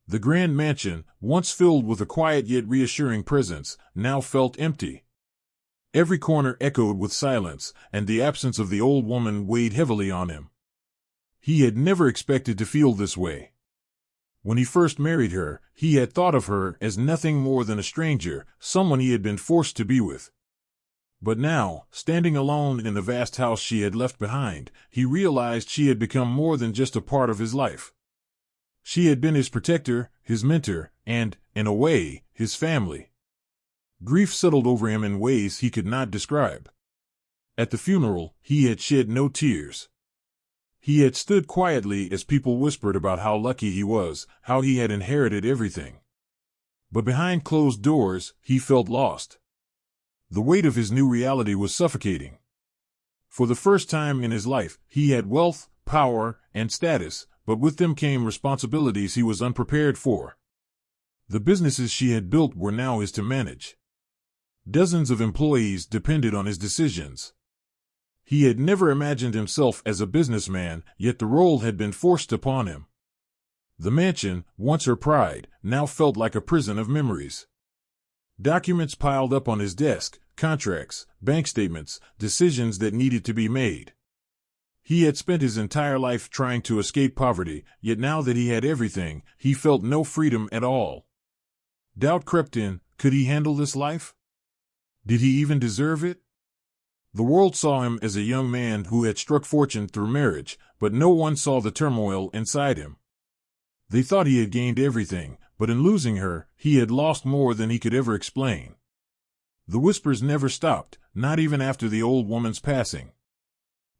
The grand mansion, once filled with a quiet yet reassuring presence, now felt empty. Every corner echoed with silence, and the absence of the old woman weighed heavily on him. He had never expected to feel this way. When he first married her, he had thought of her as nothing more than a stranger, someone he had been forced to be with. But now, standing alone in the vast house she had left behind, he realized she had become more than just a part of his life. She had been his protector, his mentor, and, in a way, his family. Grief settled over him in ways he could not describe. At the funeral, he had shed no tears. He had stood quietly as people whispered about how lucky he was, how he had inherited everything. But behind closed doors, he felt lost. The weight of his new reality was suffocating. For the first time in his life, he had wealth, power, and status, but with them came responsibilities he was unprepared for. The businesses she had built were now his to manage. Dozens of employees depended on his decisions. He had never imagined himself as a businessman, yet the role had been forced upon him. The mansion, once her pride, now felt like a prison of memories. Documents piled up on his desk, contracts, bank statements, decisions that needed to be made. He had spent his entire life trying to escape poverty, yet now that he had everything, he felt no freedom at all. Doubt crept in. Could he handle this life? Did he even deserve it? The world saw him as a young man who had struck fortune through marriage, but no one saw the turmoil inside him. They thought he had gained everything, but in losing her, he had lost more than he could ever explain. The whispers never stopped, not even after the old woman's passing.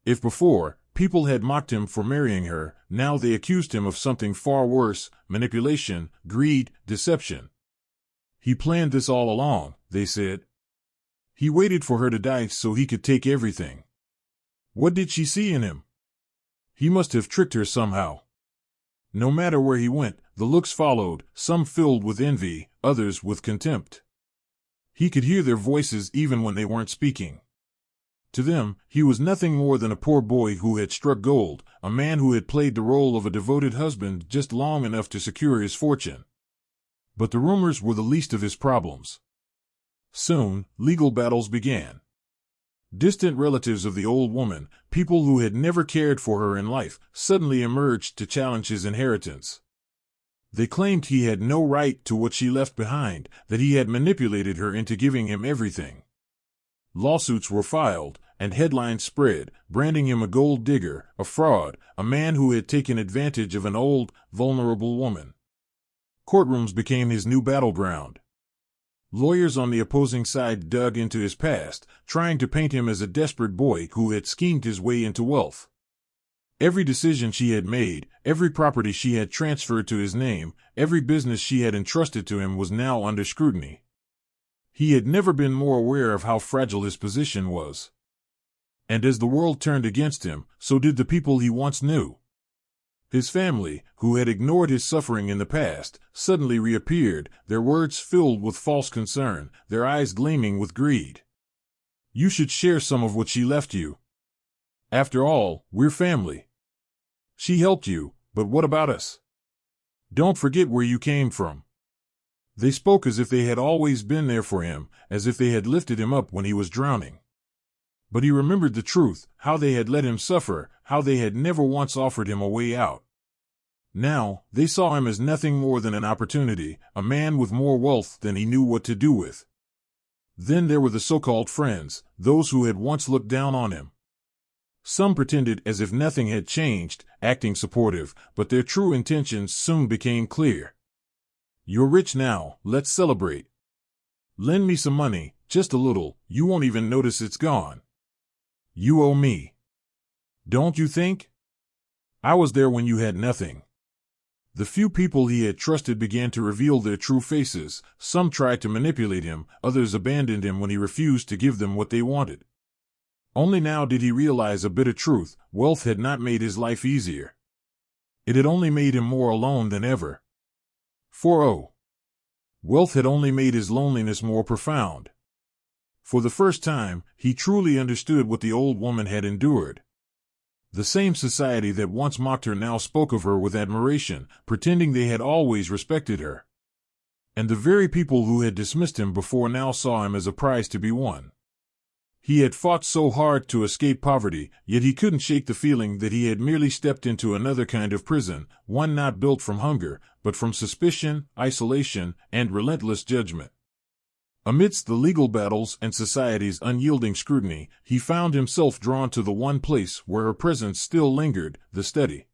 If before, people had mocked him for marrying her, now they accused him of something far worse: manipulation, greed, deception. He planned this all along, they said. He waited for her to die so he could take everything. What did she see in him? He must have tricked her somehow. No matter where he went, the looks followed, some filled with envy, others with contempt. He could hear their voices even when they weren't speaking. To them, he was nothing more than a poor boy who had struck gold, a man who had played the role of a devoted husband just long enough to secure his fortune. But the rumors were the least of his problems. Soon, legal battles began. Distant relatives of the old woman, people who had never cared for her in life, suddenly emerged to challenge his inheritance. They claimed he had no right to what she left behind, that he had manipulated her into giving him everything. Lawsuits were filed, and headlines spread, branding him a gold digger, a fraud, a man who had taken advantage of an old, vulnerable woman. Courtrooms became his new battleground. Lawyers on the opposing side dug into his past, trying to paint him as a desperate boy who had schemed his way into wealth. Every decision she had made, every property she had transferred to his name, every business she had entrusted to him was now under scrutiny. He had never been more aware of how fragile his position was. And as the world turned against him, so did the people he once knew. His family, who had ignored his suffering in the past, suddenly reappeared, their words filled with false concern, their eyes gleaming with greed. You should share some of what she left you. After all, we're family. She helped you, but what about us? Don't forget where you came from. They spoke as if they had always been there for him, as if they had lifted him up when he was drowning. But he remembered the truth, how they had let him suffer, how they had never once offered him a way out. Now, they saw him as nothing more than an opportunity, a man with more wealth than he knew what to do with. Then there were the so-called friends, those who had once looked down on him. Some pretended as if nothing had changed, acting supportive, but their true intentions soon became clear. You're rich now, let's celebrate. Lend me some money, just a little, you won't even notice it's gone. You owe me. Don't you think? I was there when you had nothing. The few people he had trusted began to reveal their true faces. Some tried to manipulate him, others abandoned him when he refused to give them what they wanted. Only now did he realize a bitter truth: wealth had not made his life easier. It had only made him more alone than ever. Wealth had only made his loneliness more profound. For the first time, he truly understood what the old woman had endured. The same society that once mocked her now spoke of her with admiration, pretending they had always respected her. And the very people who had dismissed him before now saw him as a prize to be won. He had fought so hard to escape poverty, yet he couldn't shake the feeling that he had merely stepped into another kind of prison, one not built from hunger, but from suspicion, isolation, and relentless judgment. Amidst the legal battles and society's unyielding scrutiny, he found himself drawn to the one place where her presence still lingered, the study.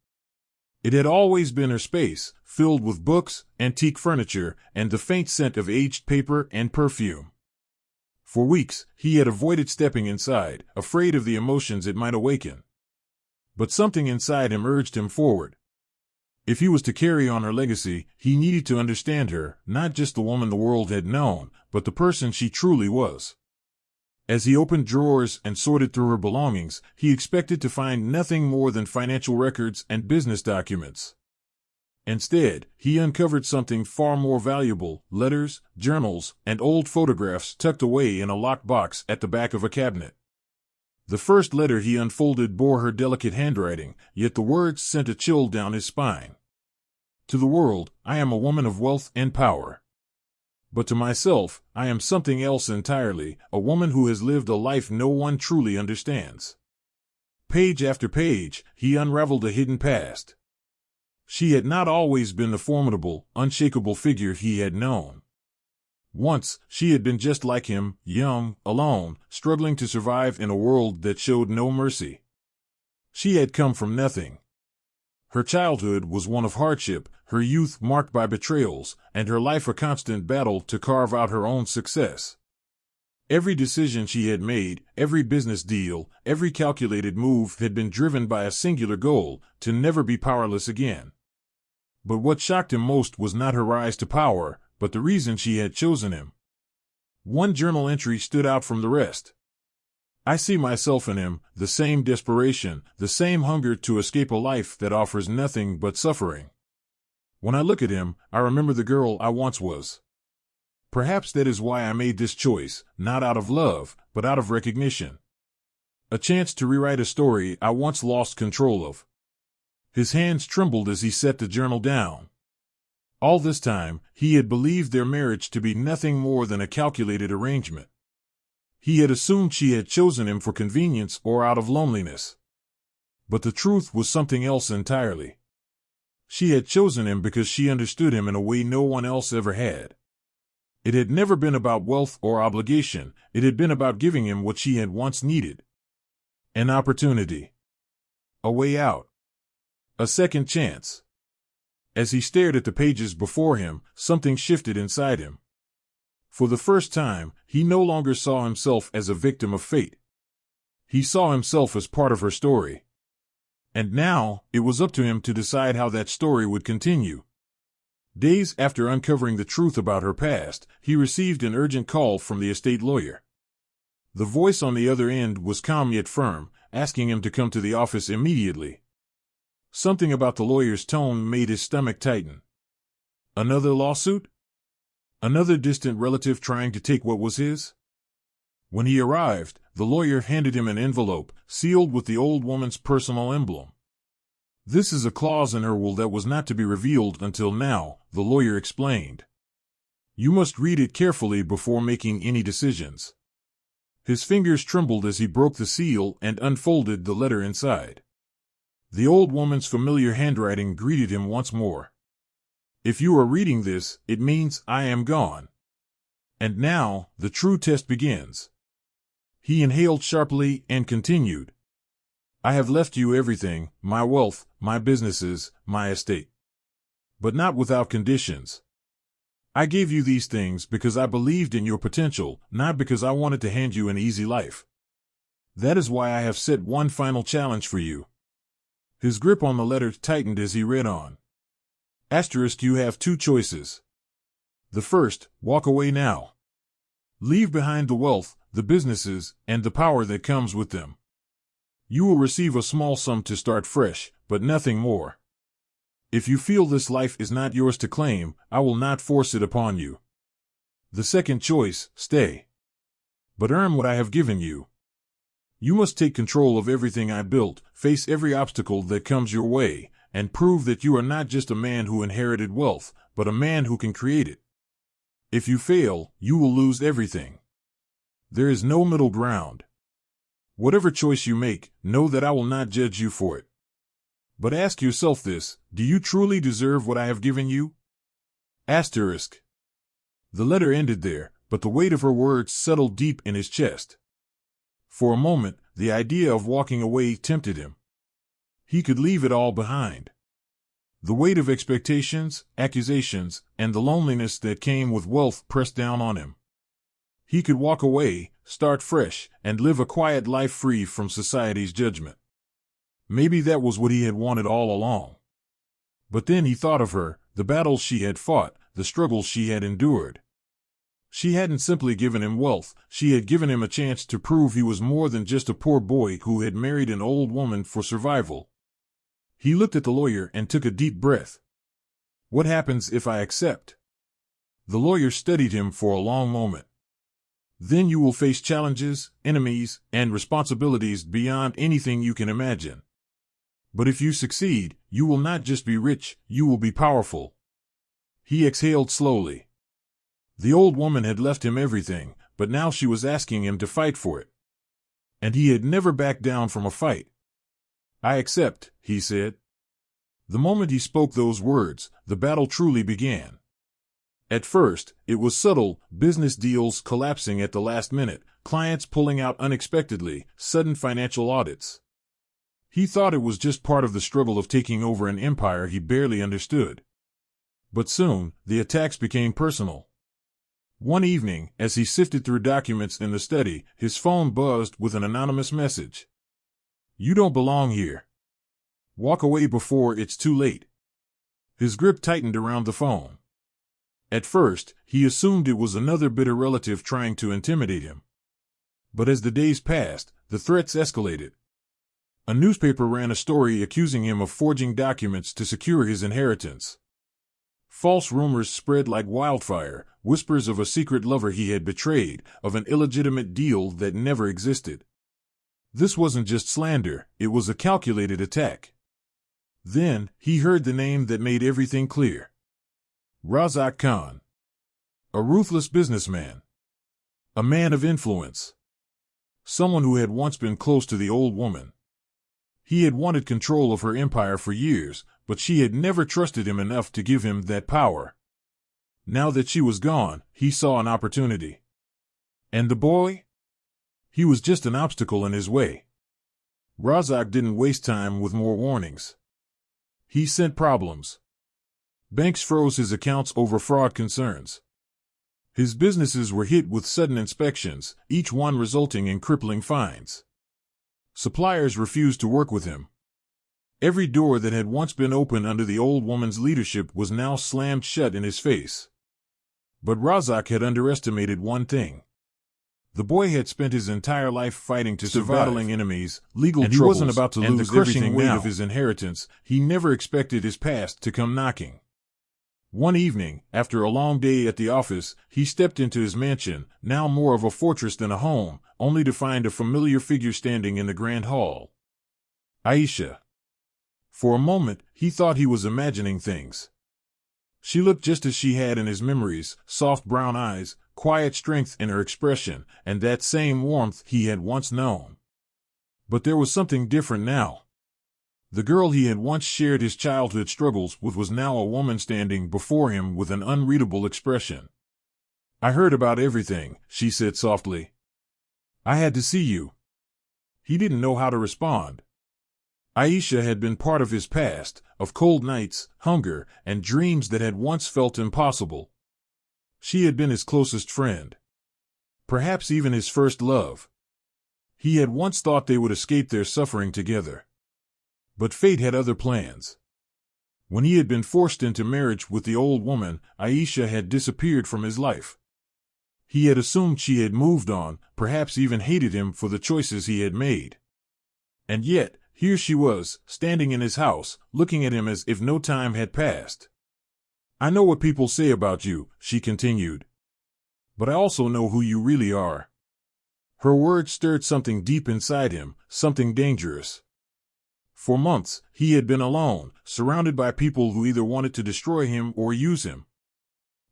It had always been her space, filled with books, antique furniture, and the faint scent of aged paper and perfume. For weeks, he had avoided stepping inside, afraid of the emotions it might awaken. But something inside him urged him forward. If he was to carry on her legacy, he needed to understand her, not just the woman the world had known, but the person she truly was. As he opened drawers and sorted through her belongings, he expected to find nothing more than financial records and business documents. Instead, he uncovered something far more valuable: letters, journals, and old photographs tucked away in a locked box at the back of a cabinet. The first letter he unfolded bore her delicate handwriting, yet the words sent a chill down his spine. To the world, I am a woman of wealth and power. But to myself, I am something else entirely, a woman who has lived a life no one truly understands. Page after page, he unraveled a hidden past. She had not always been the formidable, unshakable figure he had known. Once, she had been just like him, young, alone, struggling to survive in a world that showed no mercy. She had come from nothing. Her childhood was one of hardship, her youth marked by betrayals, and her life a constant battle to carve out her own success. Every decision she had made, every business deal, every calculated move had been driven by a singular goal: to never be powerless again. But what shocked him most was not her rise to power, but the reason she had chosen him. One journal entry stood out from the rest. I see myself in him, the same desperation, the same hunger to escape a life that offers nothing but suffering. When I look at him, I remember the girl I once was. Perhaps that is why I made this choice, not out of love, but out of recognition. A chance to rewrite a story I once lost control of. His hands trembled as he set the journal down. All this time, he had believed their marriage to be nothing more than a calculated arrangement. He had assumed she had chosen him for convenience or out of loneliness. But the truth was something else entirely. She had chosen him because she understood him in a way no one else ever had. It had never been about wealth or obligation, it had been about giving him what she had once needed. An opportunity. A way out. A second chance. As he stared at the pages before him, something shifted inside him. For the first time, he no longer saw himself as a victim of fate. He saw himself as part of her story. And now, it was up to him to decide how that story would continue. Days after uncovering the truth about her past, he received an urgent call from the estate lawyer. The voice on the other end was calm yet firm, asking him to come to the office immediately. Something about the lawyer's tone made his stomach tighten. Another lawsuit? Another distant relative trying to take what was his? When he arrived, the lawyer handed him an envelope, sealed with the old woman's personal emblem. This is a clause in her will that was not to be revealed until now, the lawyer explained. You must read it carefully before making any decisions. His fingers trembled as he broke the seal and unfolded the letter inside. The old woman's familiar handwriting greeted him once more. If you are reading this, it means I am gone. And now, the true test begins. He inhaled sharply and continued. I have left you everything, my wealth, my businesses, my estate. But not without conditions. I gave you these things because I believed in your potential, not because I wanted to hand you an easy life. That is why I have set one final challenge for you. His grip on the letter tightened as he read on. Asterisk, you have two choices. The first, walk away now. Leave behind the wealth, the businesses, and the power that comes with them. You will receive a small sum to start fresh, but nothing more. If you feel this life is not yours to claim, I will not force it upon you. The second choice, stay. But earn what I have given you. You must take control of everything I built, face every obstacle that comes your way, and prove that you are not just a man who inherited wealth, but a man who can create it. If you fail, you will lose everything. There is no middle ground. Whatever choice you make, know that I will not judge you for it. But ask yourself this: do you truly deserve what I have given you? Asterisk. The letter ended there, but the weight of her words settled deep in his chest. For a moment, the idea of walking away tempted him. He could leave it all behind. The weight of expectations, accusations, and the loneliness that came with wealth pressed down on him. He could walk away, start fresh, and live a quiet life free from society's judgment. Maybe that was what he had wanted all along. But then he thought of her, the battles she had fought, the struggles she had endured. She hadn't simply given him wealth, she had given him a chance to prove he was more than just a poor boy who had married an old woman for survival. He looked at the lawyer and took a deep breath. What happens if I accept? The lawyer studied him for a long moment. Then you will face challenges, enemies, and responsibilities beyond anything you can imagine. But if you succeed, you will not just be rich, you will be powerful. He exhaled slowly. The old woman had left him everything, but now she was asking him to fight for it. And he had never backed down from a fight. I accept, he said. The moment he spoke those words, the battle truly began. At first, it was subtle, business deals collapsing at the last minute, clients pulling out unexpectedly, sudden financial audits. He thought it was just part of the struggle of taking over an empire he barely understood. But soon, the attacks became personal. One evening, as he sifted through documents in the study, his phone buzzed with an anonymous message. You don't belong here. Walk away before it's too late. His grip tightened around the phone. At first, he assumed it was another bitter relative trying to intimidate him. But as the days passed, the threats escalated. A newspaper ran a story accusing him of forging documents to secure his inheritance. False rumors spread like wildfire, whispers of a secret lover he had betrayed, of an illegitimate deal that never existed. This wasn't just slander, it was a calculated attack. Then, he heard the name that made everything clear. Razak Khan. A ruthless businessman. A man of influence. Someone who had once been close to the old woman. He had wanted control of her empire for years, but she had never trusted him enough to give him that power. Now that she was gone, he saw an opportunity. And the boy? He was just an obstacle in his way. Razak didn't waste time with more warnings. He sent problems. Banks froze his accounts over fraud concerns. His businesses were hit with sudden inspections, each one resulting in crippling fines. Suppliers refused to work with him. Every door that had once been open under the old woman's leadership was now slammed shut in his face. But Razak had underestimated one thing. The boy had spent his entire life fighting to survive, battling enemies, legal troubles, he wasn't about to lose the crushing weight of his inheritance. He never expected his past to come knocking. One evening, after a long day at the office, he stepped into his mansion, now more of a fortress than a home, only to find a familiar figure standing in the grand hall. Aisha. For a moment, he thought he was imagining things. She looked just as she had in his memories, soft brown eyes, quiet strength in her expression, and that same warmth he had once known. But there was something different now. The girl he had once shared his childhood struggles with was now a woman standing before him with an unreadable expression. I heard about everything, she said softly. I had to see you. He didn't know how to respond. Aisha had been part of his past, of cold nights, hunger, and dreams that had once felt impossible. She had been his closest friend. Perhaps even his first love. He had once thought they would escape their suffering together. But fate had other plans. When he had been forced into marriage with the old woman, Aisha had disappeared from his life. He had assumed she had moved on, perhaps even hated him for the choices he had made. And yet, here she was, standing in his house, looking at him as if no time had passed. I know what people say about you, she continued. But I also know who you really are. Her words stirred something deep inside him, something dangerous. For months, he had been alone, surrounded by people who either wanted to destroy him or use him.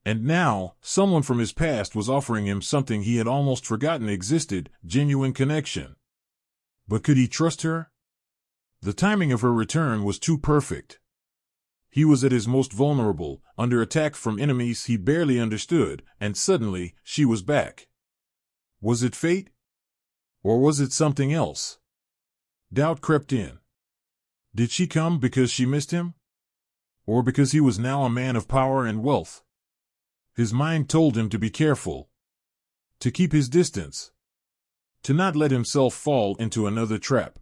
And now, someone from his past was offering him something he had almost forgotten existed, genuine connection. But could he trust her? The timing of her return was too perfect. He was at his most vulnerable, under attack from enemies he barely understood, and suddenly, she was back. Was it fate? Or was it something else? Doubt crept in. Did she come because she missed him? Or because he was now a man of power and wealth? His mind told him to be careful, to keep his distance, to not let himself fall into another trap.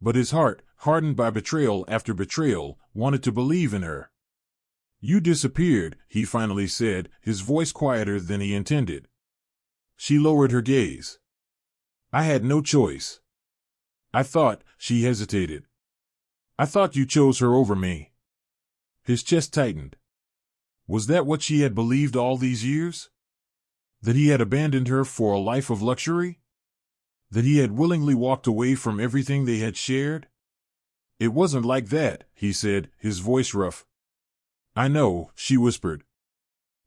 But his heart, hardened by betrayal after betrayal, wanted to believe in her. "You disappeared," he finally said, his voice quieter than he intended. She lowered her gaze. "I had no choice. I thought," she hesitated. "I thought you chose her over me." His chest tightened. Was that what she had believed all these years? That he had abandoned her for a life of luxury? That he had willingly walked away from everything they had shared? "It wasn't like that," he said, his voice rough. "I know," she whispered.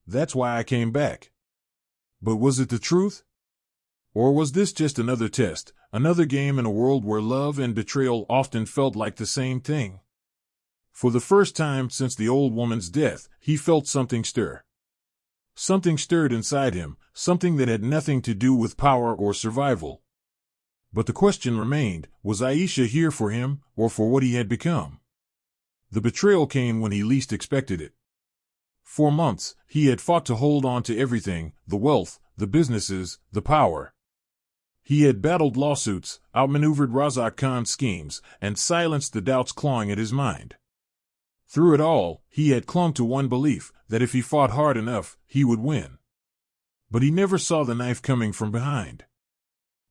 "That's why I came back." But was it the truth? Or was this just another test, another game in a world where love and betrayal often felt like the same thing? For the first time since the old woman's death, he felt something stir. Something stirred inside him, something that had nothing to do with power or survival. But the question remained, was Aisha here for him, or for what he had become? The betrayal came when he least expected it. For months, he had fought to hold on to everything, the wealth, the businesses, the power. He had battled lawsuits, outmaneuvered Razak Khan's schemes, and silenced the doubts clawing at his mind. Through it all, he had clung to one belief, that if he fought hard enough, he would win. But he never saw the knife coming from behind.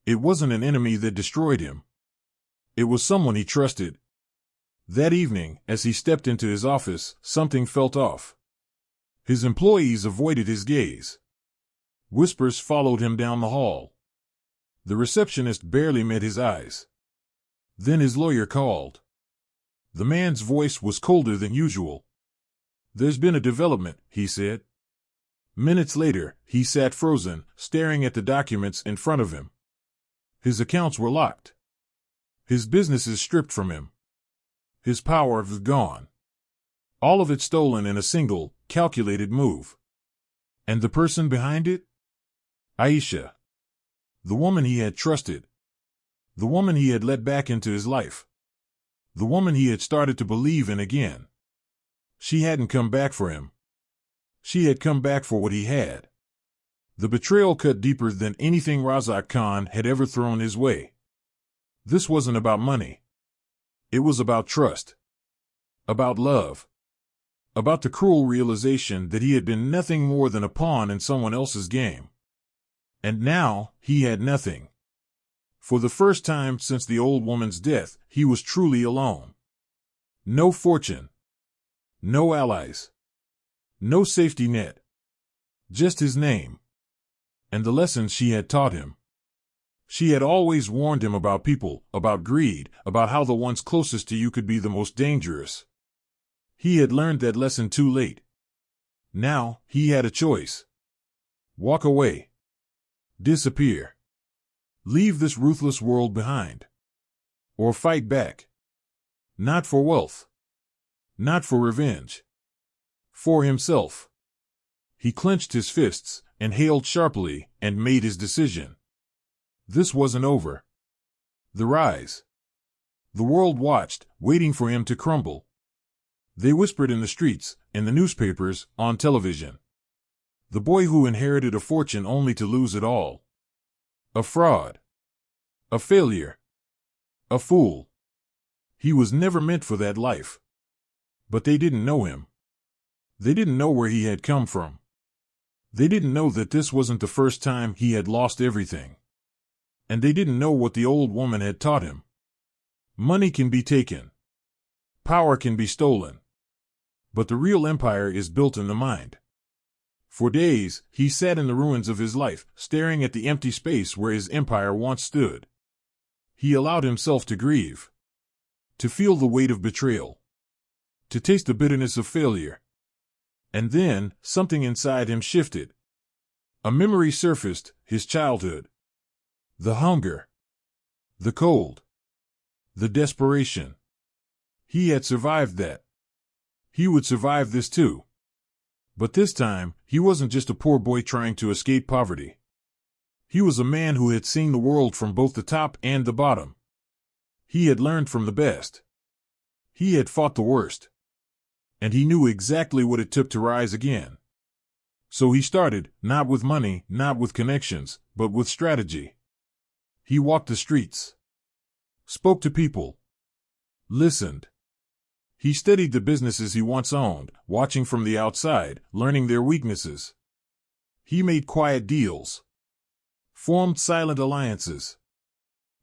It wasn't an enemy that destroyed him. It was someone he trusted. That evening, as he stepped into his office, something felt off. His employees avoided his gaze. Whispers followed him down the hall. The receptionist barely met his eyes. Then his lawyer called. The man's voice was colder than usual. "There's been a development," he said. Minutes later, he sat frozen, staring at the documents in front of him. His accounts were locked. His businesses stripped from him. His power was gone. All of it stolen in a single, calculated move. And the person behind it? Aisha. The woman he had trusted. The woman he had let back into his life. The woman he had started to believe in again. She hadn't come back for him. She had come back for what he had. The betrayal cut deeper than anything Razak Khan had ever thrown his way. This wasn't about money. It was about trust. About love. About the cruel realization that he had been nothing more than a pawn in someone else's game. And now, he had nothing. For the first time since the old woman's death, he was truly alone. No fortune. No allies. No safety net. Just his name. And the lessons she had taught him. She had always warned him about people, about greed, about how the ones closest to you could be the most dangerous. He had learned that lesson too late. Now, he had a choice. Walk away. Disappear. Leave this ruthless world behind. Or fight back. Not for wealth. Not for revenge. For himself. He clenched his fists, inhaled sharply, and made his decision. This wasn't over. The rise. The world watched, waiting for him to crumble. They whispered in the streets, in the newspapers, on television. The boy who inherited a fortune only to lose it all. A fraud. A failure. A fool. He was never meant for that life. But they didn't know him. They didn't know where he had come from. They didn't know that this wasn't the first time he had lost everything. And they didn't know what the old woman had taught him. Money can be taken. Power can be stolen. But the real empire is built in the mind. For days, he sat in the ruins of his life, staring at the empty space where his empire once stood. He allowed himself to grieve, to feel the weight of betrayal, to taste the bitterness of failure. And then, something inside him shifted. A memory surfaced, his childhood. The hunger, the cold, the desperation. He had survived that. He would survive this too. But this time, he wasn't just a poor boy trying to escape poverty. He was a man who had seen the world from both the top and the bottom. He had learned from the best. He had fought the worst. And he knew exactly what it took to rise again. So he started, not with money, not with connections, but with strategy. He walked the streets, spoke to people, listened. He studied the businesses he once owned, watching from the outside, learning their weaknesses. He made quiet deals, formed silent alliances,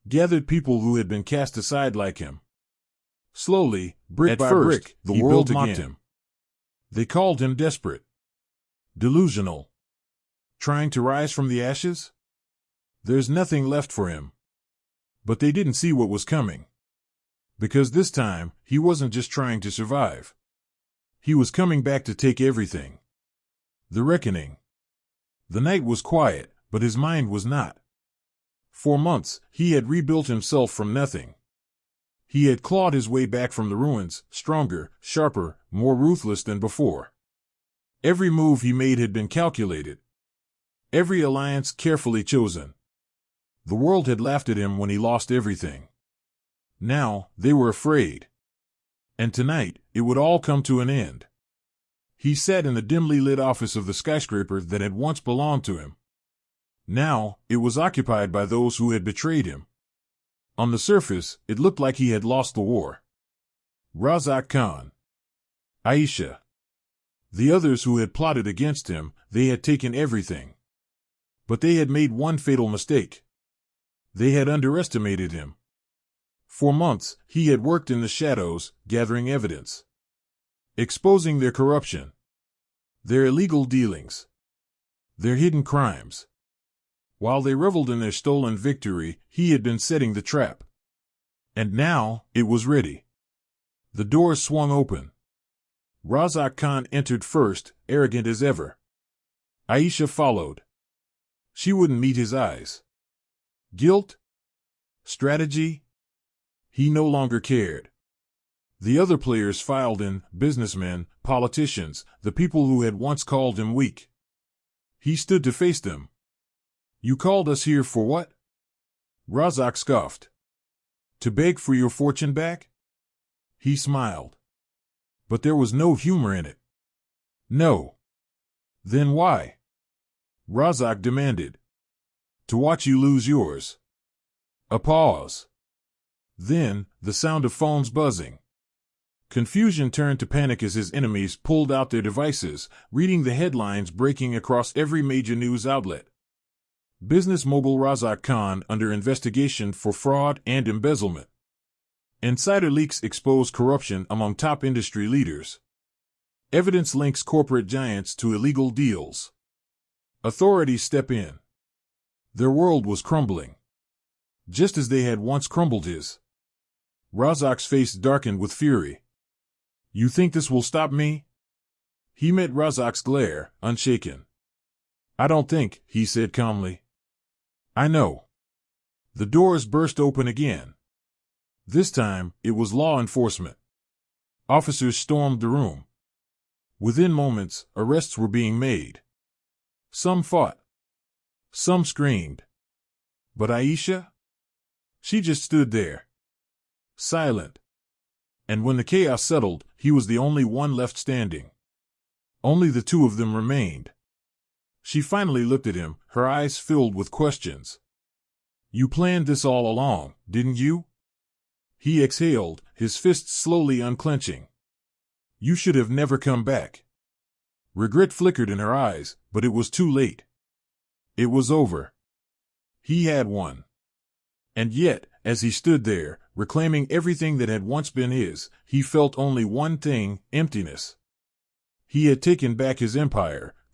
gathered people who had been cast aside like him. Slowly, brick by brick, the world mocked him. They called him desperate, delusional, trying to rise from the ashes. There's nothing left for him. But they didn't see what was coming. Because this time, he wasn't just trying to survive. He was coming back to take everything. The reckoning. The night was quiet, but his mind was not. For months, he had rebuilt himself from nothing. He had clawed his way back from the ruins, stronger, sharper, more ruthless than before. Every move he made had been calculated. Every alliance carefully chosen. The world had laughed at him when he lost everything. Now, they were afraid. And tonight, it would all come to an end. He sat in the dimly lit office of the skyscraper that had once belonged to him. Now, it was occupied by those who had betrayed him. On the surface, it looked like he had lost the war. Razak Khan, Aisha, the others who had plotted against him, they had taken everything. But they had made one fatal mistake. They had underestimated him. For months, he had worked in the shadows, gathering evidence, exposing their corruption, their illegal dealings, their hidden crimes. While they reveled in their stolen victory, he had been setting the trap. And now, it was ready. The doors swung open. Razak Khan entered first, arrogant as ever. Aisha followed. She wouldn't meet his eyes. Guilt? Strategy? He no longer cared. The other players filed in, businessmen, politicians, the people who had once called him weak. He stood to face them. You called us here for what? Razak scoffed. To beg for your fortune back? He smiled. But there was no humor in it. No. Then why? Razak demanded. To watch you lose yours. A pause. Then, the sound of phones buzzing. Confusion turned to panic as his enemies pulled out their devices, reading the headlines breaking across every major news outlet. Business mogul Razak Khan under investigation for fraud and embezzlement. Insider leaks expose corruption among top industry leaders. Evidence links corporate giants to illegal deals. Authorities step in. Their world was crumbling. Just as they had once crumbled his. Razak's face darkened with fury. You think this will stop me? He met Razak's glare, unshaken. I don't think, he said calmly. I know. The doors burst open again. This time, it was law enforcement. Officers stormed the room. Within moments, arrests were being made. Some fought. Some screamed. But Aisha? She just stood there. Silent. And when the chaos settled, he was the only one left standing. Only the two of them remained. She finally looked at him, her eyes filled with questions. You planned this all along, didn't you? He exhaled, his fists slowly unclenching. You should have never come back. Regret flickered in her eyes, but it was too late. It was over. He had won. And yet, as he stood there, reclaiming everything that had once been his, he felt only one thing, emptiness. He had taken back his empire,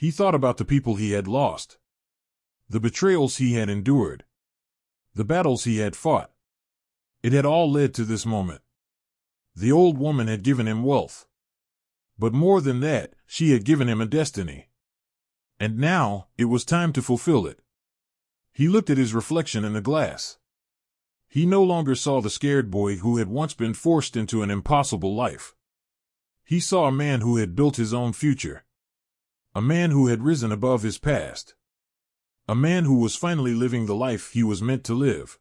He thought about the people he had lost, the betrayals he had endured, the battles he had fought. It had all led to this moment. The old woman had given him wealth. But more than that, she had given him a destiny. And now, it was time to fulfill it. He looked at his reflection in the glass. He no longer saw the scared boy who had once been forced into an impossible life. He saw a man who had built his own future. A man who had risen above his past. A man who was finally living the life he was meant to live.